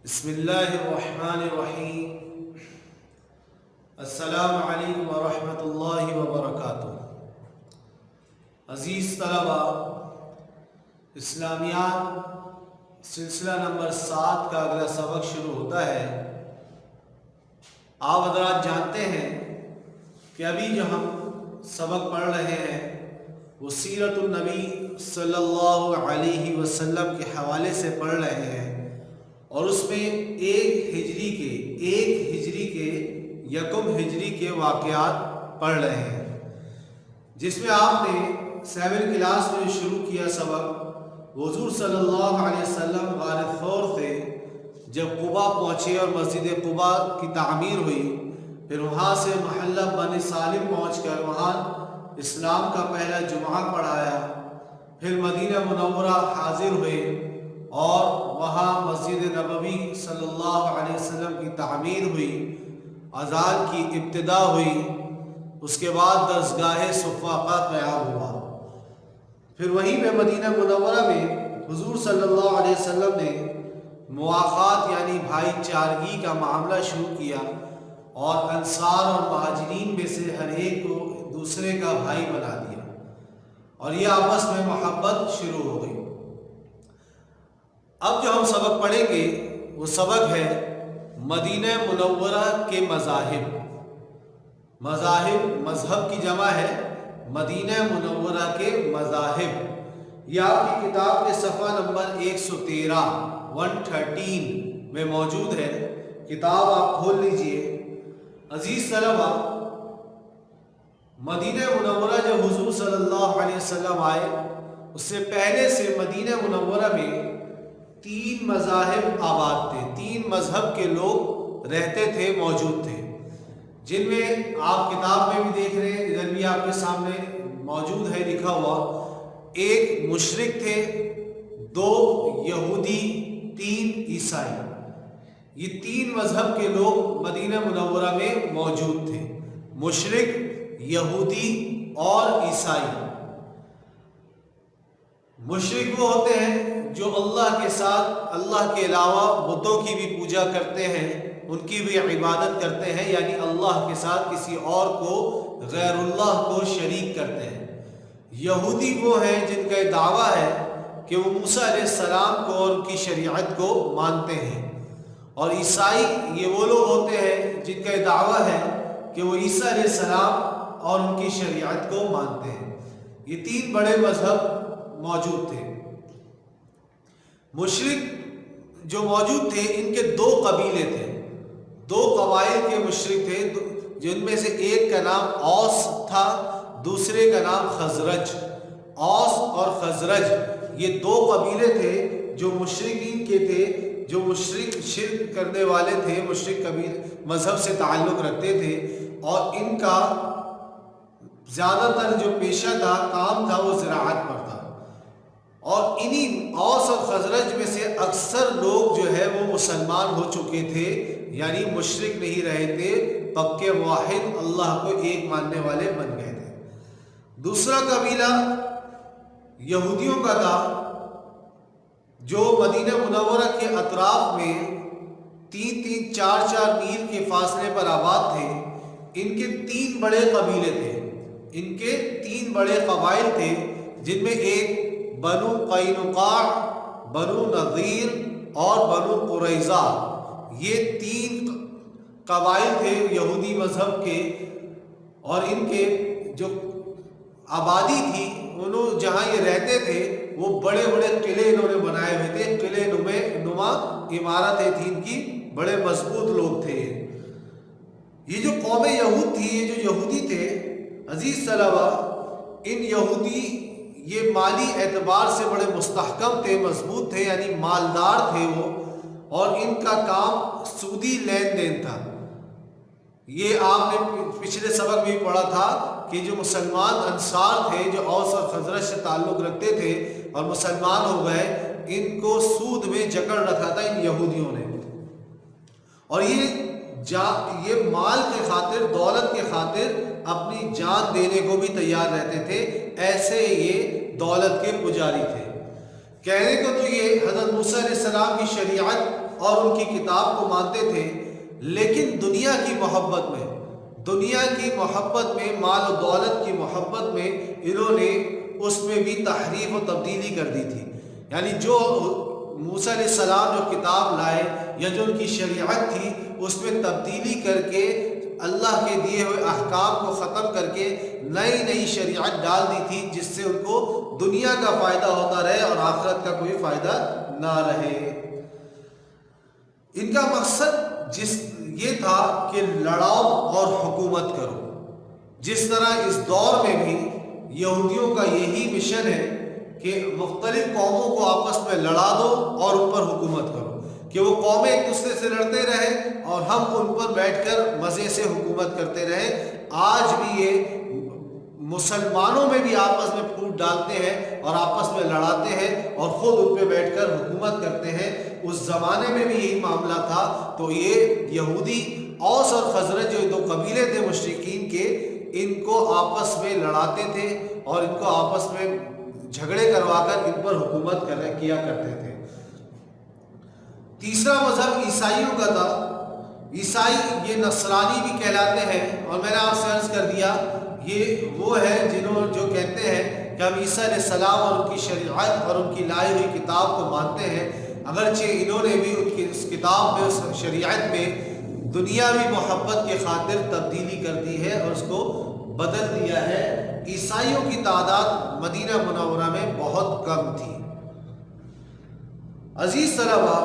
بسم اللہ الرحمن الرحیم۔ السلام علیکم ورحمۃ اللہ وبرکاتہ۔ عزیز طلبہ، اسلامیات سلسلہ نمبر 7 کا اگلا سبق شروع ہوتا ہے۔ آپ حضرات جانتے ہیں کہ ابھی جو ہم سبق پڑھ رہے ہیں وہ سیرت النبی صلی اللہ علیہ وسلم کے حوالے سے پڑھ رہے ہیں، اور اس میں ایک ہجری کے یکم ہجری کے واقعات پڑھ رہے ہیں، جس میں آپ نے 7 کلاس میں شروع کیا سبق حضور صلی اللہ علیہ وسلم غار ثور سے جب قباء پہنچے اور مسجد قباء کی تعمیر ہوئی، پھر وہاں سے محلہ بنی سالم پہنچ کر وہاں اسلام کا پہلا جمعہ پڑھایا، پھر مدینہ منورہ حاضر ہوئے اور وہاں مسجد نبوی صلی اللہ علیہ وسلم کی تعمیر ہوئی، اذان کی ابتدا ہوئی، اس کے بعد درسگاہ صفا کا قیام ہوا۔ پھر وہیں پہ مدینہ منورہ میں حضور صلی اللہ علیہ وسلم نے مواخات یعنی بھائی چارگی کا معاملہ شروع کیا، اور انصار اور مہاجرین میں سے ہر ایک کو دوسرے کا بھائی بنا دیا، اور یہ آپس میں محبت شروع ہو گئی۔ اب جو ہم سبق پڑھیں گے وہ سبق ہے مدینہ منورہ کے مذاہب۔ مذہب کی جمع ہے مدینہ منورہ کے مذاہب۔ یہ آپ کی کتاب کے صفحہ نمبر 113 میں موجود ہے، کتاب آپ کھول لیجئے۔ عزیز طلبہ، مدینہ منورہ جب حضور صلی اللہ علیہ وسلم آئے، اس سے پہلے سے مدینہ منورہ میں 3 مذاہب آباد تھے، 3 مذہب کے لوگ رہتے تھے، موجود تھے، جن میں آپ کتاب میں بھی دیکھ رہے ہیں، ادھر بھی آپ کے سامنے موجود ہے لکھا ہوا، 1 مشرک تھے، 2 یہودی، 3 عیسائی۔ یہ 3 مذہب کے لوگ مدینہ منورہ میں موجود تھے، مشرک، یہودی اور عیسائی۔ مشرک وہ ہوتے ہیں جو اللہ کے ساتھ، اللہ کے علاوہ بتوں کی بھی پوجا کرتے ہیں، ان کی بھی عبادت کرتے ہیں، یعنی اللہ کے ساتھ کسی اور کو، غیر اللہ کو شریک کرتے ہیں۔ یہودی وہ ہیں جن کا دعویٰ ہے کہ وہ موسیٰ علیہ السلام کو اور ان کی شریعت کو مانتے ہیں، اور عیسائی یہ وہ لوگ ہوتے ہیں جن کا دعویٰ ہے کہ وہ عیسیٰ علیہ السلام اور ان کی شریعت کو مانتے ہیں۔ یہ 3 بڑے مذہب موجود تھے۔ مشرک جو موجود تھے، ان کے 2 قبیلے تھے، 2 قبائل کے مشرک تھے، جن میں سے ایک کا نام اوس تھا، دوسرے کا نام خزرج۔ اوس اور خزرج یہ 2 قبیلے تھے جو مشرکین کے تھے، جو شرک کرنے والے تھے، مشرک قبیل مذہب سے تعلق رکھتے تھے، اور ان کا زیادہ تر جو پیشہ تھا، کام تھا، وہ زراعت پر تھا۔ اور انہی اوس اور خزرج میں سے اکثر لوگ جو ہے وہ مسلمان ہو چکے تھے، یعنی مشرک نہیں رہے تھے، پکے واحد اللہ کو ایک ماننے والے بن گئے تھے۔ دوسرا قبیلہ یہودیوں کا تھا، جو مدینہ منورہ کے اطراف میں 3-3 4-4 میل کے فاصلے پر آباد تھے۔ ان کے 3 بڑے قبیلے تھے، ان کے 3 بڑے قبائل تھے، جن میں ایک بنو قینقاع، بنو نذیر اور بنو قریظہ، یہ 3 قبائل تھے یہودی مذہب کے، اور ان کے جو آبادی تھی، انہوں جہاں یہ رہتے تھے، وہ بڑے بڑے قلعے انہوں نے بنائے ہوئے تھے، قلعے نما عمارتیں تھیں ان کی، بڑے مضبوط لوگ تھے۔ یہ جو قوم یہود تھی، یہ جو یہودی تھے، عزیز طلبہ، ان یہودی یہ مالی اعتبار سے بڑے مستحکم تھے، مضبوط تھے، یعنی مالدار تھے وہ، اور ان کا کام سودی لین دین تھا۔ یہ آپ نے پچھلے سبق بھی پڑھا تھا کہ جو مسلمان انصار تھے، جو اوس اور خزرج سے تعلق رکھتے تھے اور مسلمان ہو گئے، ان کو سود میں جکڑ رکھا تھا ان یہودیوں نے، اور یہ مال کے خاطر، دولت کے خاطر اپنی جان دینے کو بھی تیار رہتے تھے، ایسے یہ دولت کے پجاری تھے۔ کہنے کو تو یہ حضرت موسیٰ علیہ السلام کی شریعت اور ان کی کتاب کو مانتے تھے، لیکن دنیا کی محبت میں، مال و دولت کی محبت میں انہوں نے اس میں بھی تحریف و تبدیلی کر دی تھی. یعنی جو موسیٰ علیہ السلام جو کتاب لائے یا جو ان کی شریعت تھی اس میں تبدیلی کر کے اللہ کے دیے ہوئے احکام کو ختم کر کے نئی شریعت ڈال دی تھی، جس سے ان کو دنیا کا فائدہ ہوتا رہے اور آخرت کا کوئی فائدہ نہ رہے. ان کا مقصد یہ تھا کہ لڑاؤ اور حکومت کرو. جس طرح اس دور میں بھی یہودیوں کا یہی مشن ہے کہ مختلف قوموں کو آپس میں لڑا دو اور ان پر حکومت کرو، کہ وہ قومیں ایک دوسرے سے لڑتے رہیں اور ہم ان پر بیٹھ کر مزے سے حکومت کرتے رہیں. آج بھی یہ مسلمانوں میں بھی آپس میں پھوٹ ڈالتے ہیں اور آپس میں لڑاتے ہیں اور خود ان پہ بیٹھ کر حکومت کرتے ہیں. اس زمانے میں بھی یہی معاملہ تھا. تو یہ یہودی اوس اور خزرج جو دو قبیلے تھے مشرکین کے، ان کو آپس میں لڑاتے تھے اور ان کو آپس میں جھگڑے کروا کر ان پر حکومت کیا کرتے تھے. تیسرا مذہب عیسائیوں کا تھا. عیسائی یہ نصرانی بھی کہلاتے ہیں، اور میں نے آپ سے عرض کر دیا یہ وہ ہے جو کہتے ہیں کہ ہم عیسیٰ علیہ السلام اور ان کی شریعت اور ان کی لائی ہوئی کتاب کو مانتے ہیں، اگرچہ انہوں نے بھی ان کی اس کتاب میں، اس شریعت میں دنیاوی محبت کے خاطر تبدیلی کر دی ہے اور اس کو بدل دیا ہے. عیسائیوں کی تعداد مدینہ منورہ میں بہت کم تھی. عزیز طلبہ،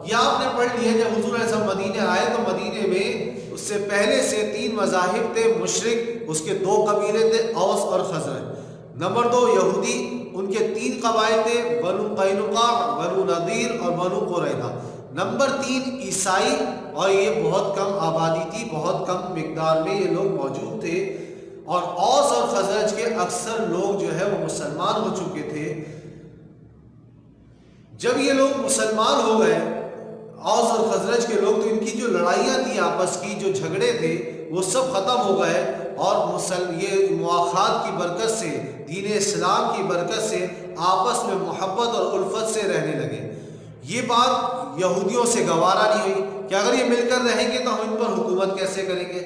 یہ آپ نے پڑھ لیا جب حضور علیہ السلام مدینہ آئے تو مدینہ میں اس سے پہلے سے 3 مذاہب تھے مشرک. اس کے 2 قبیلے تھے، اوس اور خزرج. نمبر 2 یہودی، ان کے 3 قبائل تھے، بنو قینقاع، بنو نضیر اور بنو قریظہ. نمبر 3 عیسائی، اور یہ بہت کم آبادی تھی، بہت کم مقدار میں یہ لوگ موجود تھے. اور اوس اور خزرج کے اکثر لوگ جو ہے وہ مسلمان ہو چکے تھے. جب یہ لوگ مسلمان ہو گئے، اوس اور خزرج کے لوگ، تو ان کی جو لڑائیاں تھیں آپس کی، جو جھگڑے تھے، وہ سب ختم ہو گئے. اور یہ مواخات کی برکت سے، دین اسلام کی برکت سے آپس میں محبت اور الفت سے رہنے لگے. یہ بات یہودیوں سے گوارا نہیں ہوئی کہ اگر یہ مل کر رہیں گے تو ہم ان پر حکومت کیسے کریں گے.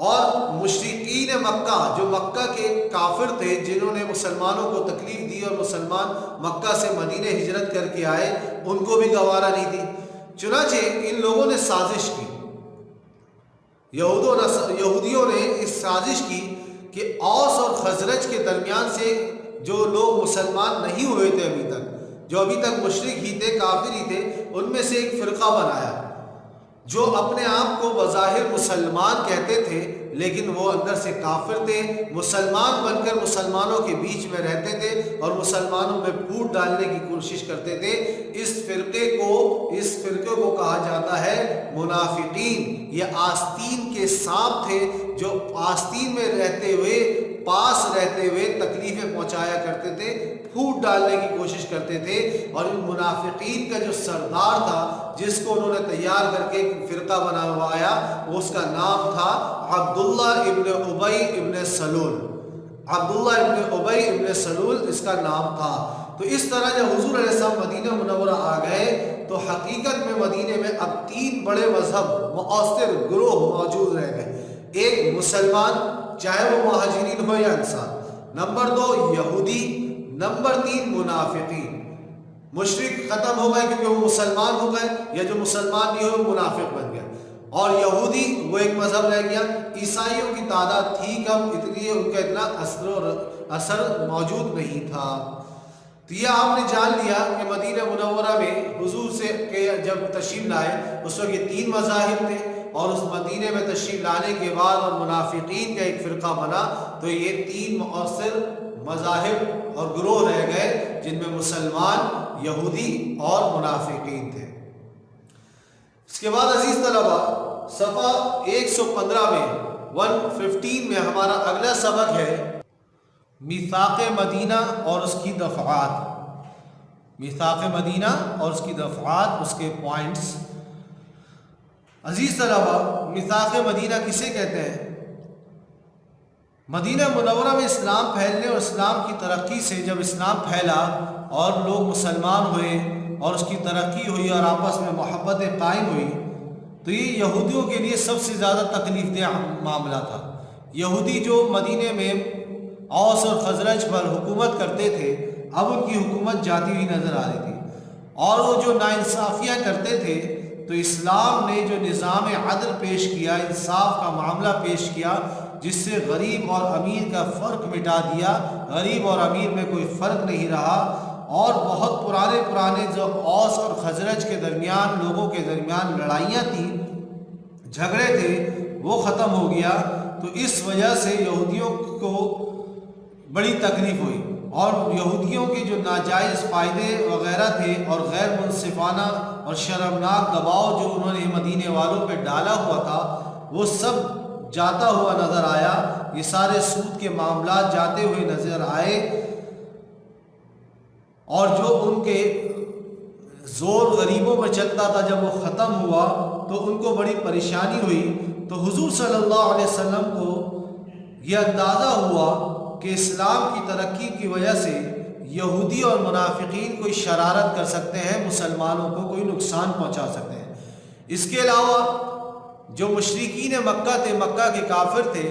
اور مشرکین مکہ، جو مکہ کے کافر تھے، جنہوں نے مسلمانوں کو تکلیف دی اور مسلمان مکہ سے مدینہ ہجرت کر کے آئے، ان کو بھی گوارا نہیں تھی. چنانچہ ان لوگوں نے سازش کی، یہودیوں نے اس سازش کی کہ اوس اور خزرج کے درمیان سے جو لوگ مسلمان نہیں ہوئے تھے ابھی تک، جو ابھی تک مشرک ہی تھے، کافر ہی تھے، ان میں سے ایک فرقہ بنایا جو اپنے آپ کو بظاہر مسلمان کہتے تھے لیکن وہ اندر سے کافر تھے. مسلمان بن کر مسلمانوں کے بیچ میں رہتے تھے اور مسلمانوں میں پھوٹ ڈالنے کی کوشش کرتے تھے. اس فرقے کو کہا جاتا ہے منافقین. یہ آستین کے سانپ تھے جو آستین میں رہتے ہوئے، پاس رہتے ہوئے تکلیفیں پہنچایا کرتے تھے، پھوٹ ڈالنے کی کوشش کرتے تھے. اور ان منافقین کا جو سردار تھا، جس کو انہوں نے تیار کر کے ایک فرقہ بنایا، اس کا نام تھا عبداللہ ابن ابی ابن سلول. عبداللہ ابن ابی ابن سلول اس کا نام تھا. تو اس طرح جب حضور علیہ السلام مدینہ منورہ آ گئے تو حقیقت میں مدینہ میں اب 3 بڑے مذہب مؤثر گروہ موجود رہ گئے. ایک مسلمان، چاہے وہ مہاجرین ہو یا انصار. نمبر 2 یہودی. نمبر 3 منافقین. مشرک ختم ہو گئے کیونکہ وہ مسلمان ہو گئے، یا جو مسلمان نہیں ہوئے منافق بن گئے. اور یہودی وہ ایک مذہب رہ گیا. عیسائیوں کی تعداد تھی کم، اس لیے ان کا اتنا اثر موجود نہیں تھا. تو یہ آپ نے جان لیا کہ مدینہ منورہ میں حضور سے جب تشریف لائے اس وقت یہ 3 مذاہب تھے، اور اس مدینہ میں تشریف لانے کے بعد اور منافقین کا ایک فرقہ بنا تو یہ 3 مؤثر مذاہب اور گروہ رہ گئے، جن میں مسلمان، یہودی اور منافقین تھے. اس کے بعد عزیز طلبہ، صفحہ 115 میں 115 میں ہمارا اگلا سبق ہے میثاق مدینہ اور اس کی دفعات. میثاق مدینہ اور اس کی دفعات، اس کے پوائنٹس. عزیز طلبہ، میثاق مدینہ کسے کہتے ہیں؟ مدینہ منورہ میں اسلام پھیلنے اور اسلام کی ترقی سے جب اسلام پھیلا اور لوگ مسلمان ہوئے اور اس کی ترقی ہوئی اور آپس میں محبتیں قائم ہوئی، تو یہ یہودیوں کے لیے سب سے زیادہ تکلیف دہ معاملہ تھا۔ یہودی جو مدینے میں اوس اور خزرج پر حکومت کرتے تھے، اب ان کی حکومت جاتی ہوئی نظر آ رہی تھی، اور وہ جو ناانصافیاں کرتے تھے، تو اسلام نے جو نظام عدل پیش کیا، انصاف کا معاملہ پیش کیا، جس سے غریب اور امیر کا فرق مٹا دیا، غریب اور امیر میں کوئی فرق نہیں رہا، اور بہت پرانے جو اوس اور خزرج کے درمیان لوگوں کے درمیان لڑائیاں تھیں، جھگڑے تھے، وہ ختم ہو گیا۔ تو اس وجہ سے یہودیوں کو بڑی تکلیف ہوئی، اور یہودیوں کے جو ناجائز فائدے وغیرہ تھے اور غیر منصفانہ اور شرمناک دباؤ جو انہوں نے مدینے والوں پہ ڈالا ہوا تھا، وہ سب جاتا ہوا نظر آیا۔ یہ سارے سود کے معاملات جاتے ہوئے نظر آئے، اور جو ان کے زور غریبوں پر چلتا تھا، جب وہ ختم ہوا تو ان کو بڑی پریشانی ہوئی۔ تو حضور صلی اللہ علیہ وسلم کو یہ اندازہ ہوا کہ اسلام کی ترقی کی وجہ سے یہودی اور منافقین کوئی شرارت کر سکتے ہیں، مسلمانوں کو کوئی نقصان پہنچا سکتے ہیں۔ اس کے علاوہ جو مشرکین مکہ تھے، مکہ کے کافر تھے،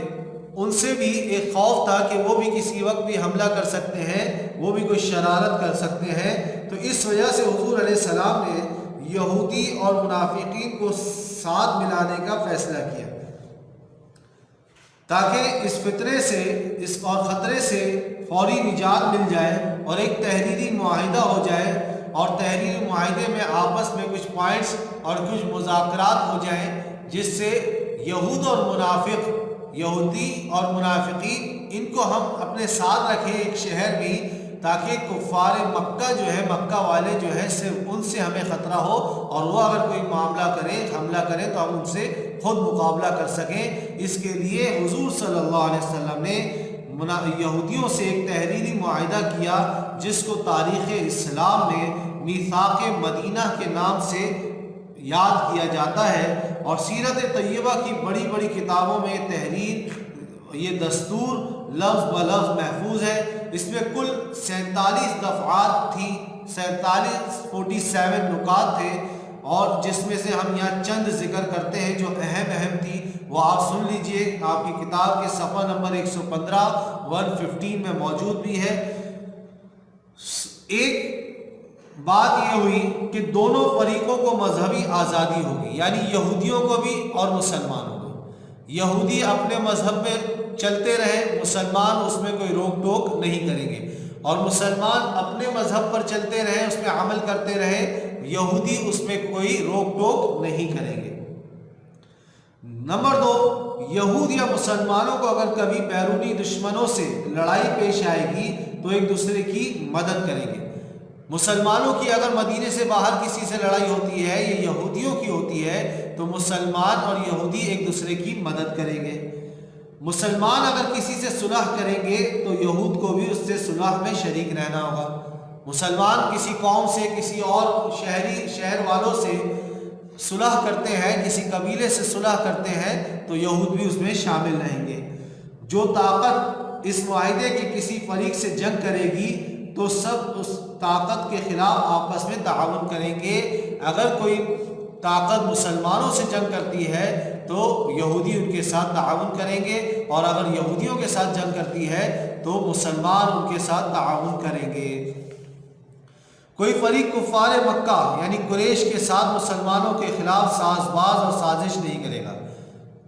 ان سے بھی ایک خوف تھا کہ وہ بھی کسی وقت بھی حملہ کر سکتے ہیں، وہ بھی کوئی شرارت کر سکتے ہیں۔ تو اس وجہ سے حضور علیہ السلام نے یہودی اور منافقین کو ساتھ ملانے کا فیصلہ کیا، تاکہ اس فتنے سے اور خطرے سے فوری نجات مل جائے اور ایک تحریری معاہدہ ہو جائے، اور تحریری معاہدے میں آپس میں کچھ پوائنٹس اور کچھ مذاکرات ہو جائیں، جس سے یہود اور منافق، یہودی اور منافقین، ان کو ہم اپنے ساتھ رکھیں ایک شہر میں، تاکہ کفار مکہ جو ہے، مکہ والے جو ہیں، صرف ان سے ہمیں خطرہ ہو، اور وہ اگر کوئی معاملہ کریں، حملہ کریں، تو ہم ان سے خود مقابلہ کر سکیں۔ اس کے لیے حضور صلی اللہ علیہ وسلم نے یہودیوں سے ایک تحریری معاہدہ کیا، جس کو تاریخ اسلام میں میثاق مدینہ کے نام سے یاد کیا جاتا ہے، اور سیرت طیبہ کی بڑی بڑی کتابوں میں تحریر، یہ دستور لفظ بلفظ محفوظ ہے۔ اس میں کل 47 دفعات تھی، 47 نکات تھے، اور جس میں سے ہم یہاں چند ذکر کرتے ہیں جو اہم تھی، وہ آپ سن لیجئے۔ آپ کی کتاب کے صفحہ نمبر 115 میں موجود بھی ہے۔ ایک بات یہ ہوئی کہ دونوں فریقوں کو مذہبی آزادی ہوگی، یعنی یہودیوں کو بھی اور مسلمانوں کو۔ یہودی اپنے مذہب میں چلتے رہے، مسلمان اس میں کوئی روک ٹوک نہیں کریں گے، اور مسلمان اپنے مذہب پر چلتے رہے، اس میں عمل کرتے رہے، یہودی اس میں کوئی روک ٹوک نہیں کریں گے۔ نمبر 2، یہود یا مسلمانوں کو اگر کبھی بیرونی دشمنوں سے لڑائی پیش آئے گی تو ایک دوسرے کی مدد کریں گے۔ مسلمانوں کی اگر مدینے سے باہر کسی سے لڑائی ہوتی ہے، یا یہودیوں کی ہوتی ہے، تو مسلمان اور یہودی ایک دوسرے کی مدد کریں گے۔ مسلمان اگر کسی سے صلح کریں گے تو یہود کو بھی اس سے صلح میں شریک رہنا ہوگا۔ مسلمان کسی قوم سے، کسی اور شہر والوں سے صلح کرتے ہیں، کسی قبیلے سے صلح کرتے ہیں، تو یہود بھی اس میں شامل رہیں گے۔ جو طاقت اس معاہدے کے کسی فریق سے جنگ کرے گی تو سب اس طاقت کے خلاف آپس میں تعاون کریں گے۔ اگر کوئی طاقت مسلمانوں سے جنگ کرتی ہے تو یہودی ان کے ساتھ تعاون کریں گے، اور اگر یہودیوں کے ساتھ جنگ کرتی ہے تو مسلمان ان کے ساتھ تعاون کریں گے۔ کوئی فریق کفار مکہ یعنی قریش کے ساتھ مسلمانوں کے خلاف ساز باز اور سازش نہیں کرے گا۔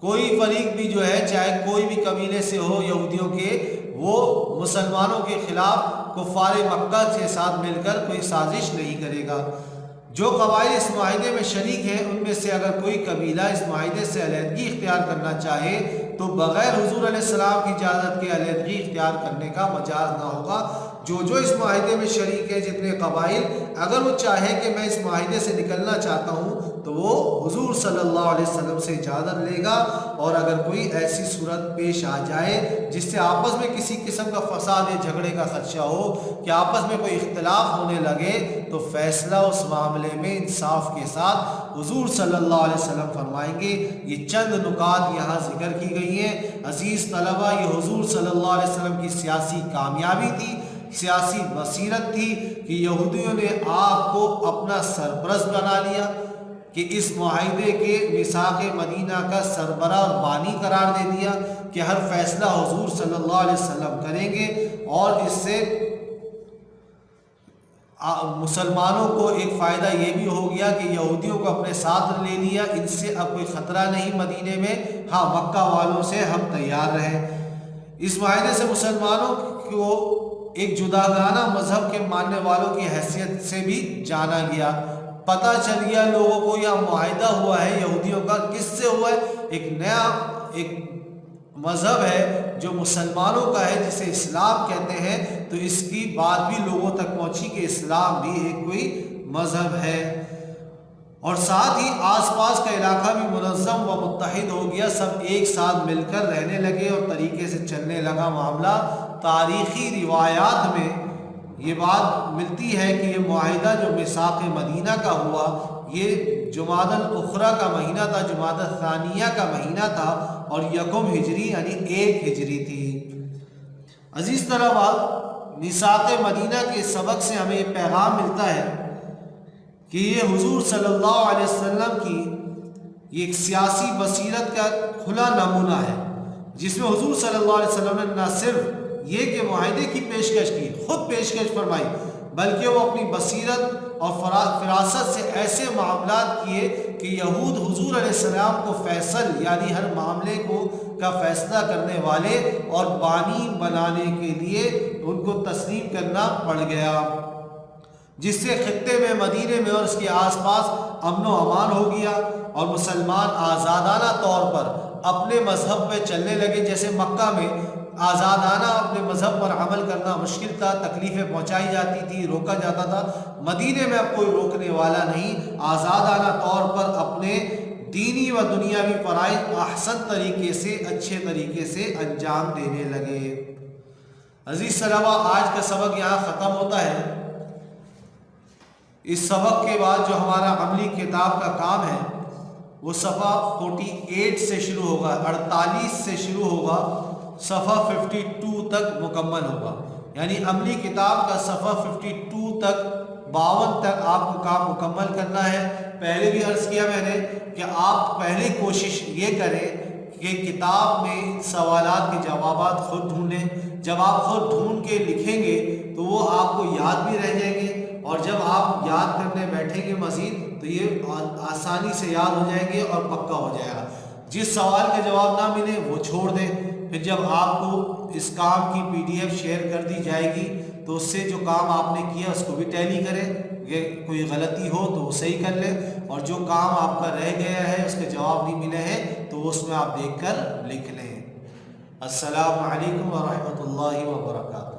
کوئی فریق بھی جو ہے، چاہے کوئی بھی قبیلے سے ہو یہودیوں کے، وہ مسلمانوں کے خلاف کفار مکہ کے ساتھ مل کر کوئی سازش نہیں کرے گا۔ جو قبائل اس معاہدے میں شریک ہیں، ان میں سے اگر کوئی قبیلہ اس معاہدے سے علیحدگی اختیار کرنا چاہے تو بغیر حضور علیہ السلام کی اجازت کے علیحدگی اختیار کرنے کا مجاز نہ ہوگا۔ جو اس معاہدے میں شریک ہیں، جتنے قبائل، اگر وہ چاہے کہ میں اس معاہدے سے نکلنا چاہتا ہوں تو وہ حضور صلی اللہ علیہ وسلم سے اجازت لے گا، اور اگر کوئی ایسی صورت پیش آ جائے جس سے آپس میں کسی قسم کا فساد یا جھگڑے کا خدشہ ہو، کہ آپس میں کوئی اختلاف ہونے لگے، تو فیصلہ اس معاملے میں انصاف کے ساتھ حضور صلی اللہ علیہ وسلم فرمائیں گے۔ یہ چند نکات یہاں ذکر کی گئی ہیں۔ عزیز طلبہ، یہ حضور صلی اللہ علیہ وسلم کی سیاسی کامیابی تھی، سیاسی بصیرت تھی کہ یہودیوں نے آپ کو اپنا سرپرست بنا لیا کہ اس معاہدے کے میثاق مدینہ کا سربراہ اور بانی قرار دے دیا کہ ہر فیصلہ حضور صلی اللہ علیہ وسلم کریں گے، اور اس سے مسلمانوں کو ایک فائدہ یہ بھی ہو گیا کہ یہودیوں کو اپنے ساتھ لے لیا، ان سے اب کوئی خطرہ نہیں مدینے میں، ہاں مکہ والوں سے ہم تیار رہیں۔ اس معاہدے سے مسلمانوں کو ایک جداگانہ مذہب کے ماننے والوں کی حیثیت سے بھی جانا گیا، پتہ چل گیا لوگوں کو یہ معاہدہ ہوا ہے یہودیوں کا، کس سے ہوا ہے؟ ایک نیا ایک مذہب ہے جو مسلمانوں کا ہے جسے اسلام کہتے ہیں، تو اس کی بات بھی لوگوں تک پہنچی کہ اسلام بھی ایک کوئی مذہب ہے، اور ساتھ ہی آس پاس کا علاقہ بھی منظم و متحد ہو گیا، سب ایک ساتھ مل کر رہنے لگے اور طریقے سے چلنے لگا معاملہ۔ تاریخی روایات میں یہ بات ملتی ہے کہ یہ معاہدہ جو میثاق مدینہ کا ہوا یہ جمادی الاخری کا مہینہ تھا، جمادی الثانیہ کا مہینہ تھا، اور یکم ہجری یعنی 1 ہجری تھی۔ عزیز طلباء، میثاق مدینہ کے سبق سے ہمیں یہ پیغام ملتا ہے کہ یہ حضور صلی اللہ علیہ وسلم کی ایک سیاسی بصیرت کا کھلا نمونہ ہے، جس میں حضور صلی اللہ علیہ وسلم نے نہ صرف یہ کہ معاہدے کی پیشکش کی، خود پیشکش فرمائی، بلکہ وہ اپنی بصیرت اور فراست سے ایسے معاملات کیے کہ یہود حضور علیہ السلام کو فیصل یعنی ہر معاملے کا فیصلہ کرنے والے اور بانی بنانے کے لیے ان کو تسلیم کرنا پڑ گیا، جس سے خطے میں مدینے میں اور اس کے آس پاس امن و امان ہو گیا، اور مسلمان آزادانہ طور پر اپنے مذہب پہ چلنے لگے۔ جیسے مکہ میں آزادانہ اپنے مذہب پر عمل کرنا مشکل تھا، تکلیفیں پہنچائی جاتی تھی، روکا جاتا تھا، مدینے میں اب کوئی روکنے والا نہیں، آزادانہ طور پر اپنے دینی و دنیاوی فرائض احسن طریقے سے، اچھے طریقے سے انجام دینے لگے۔ عزیز طلباء، آج کا سبق یہاں ختم ہوتا ہے۔ اس سبق کے بعد جو ہمارا عملی کتاب کا کام ہے وہ صفحہ 48 سے شروع ہوگا، 48 سے شروع ہوگا، صفحہ 52 تک مکمل ہوگا، یعنی عملی کتاب کا صفحہ 52 تک 52 تک آپ کو کام مکمل کرنا ہے۔ پہلے بھی عرض کیا میں نے کہ آپ پہلے کوشش یہ کریں کہ کتاب میں سوالات کے جوابات خود ڈھونڈیں، جب آپ خود ڈھونڈ کے لکھیں گے تو وہ آپ کو یاد بھی رہ جائیں گے، اور جب آپ یاد کرنے بیٹھیں گے مزید تو یہ آسانی سے یاد ہو جائیں گے اور پکا ہو جائے گا۔ جس سوال کے جواب نہ ملے وہ چھوڑ دیں، پھر جب آپ کو اس کام کی PDF شیئر کر دی جائے گی تو اس سے جو کام آپ نے کیا اس کو بھی ٹیلی کریں، یہ کوئی غلطی ہو تو وہ صحیح کر لیں، اور جو کام آپ کا رہ گیا ہے اس کے جواب نہیں ملے ہیں تو اس میں آپ دیکھ کر لکھ لیں۔ السلام علیکم ورحمۃ اللہ وبرکاتہ۔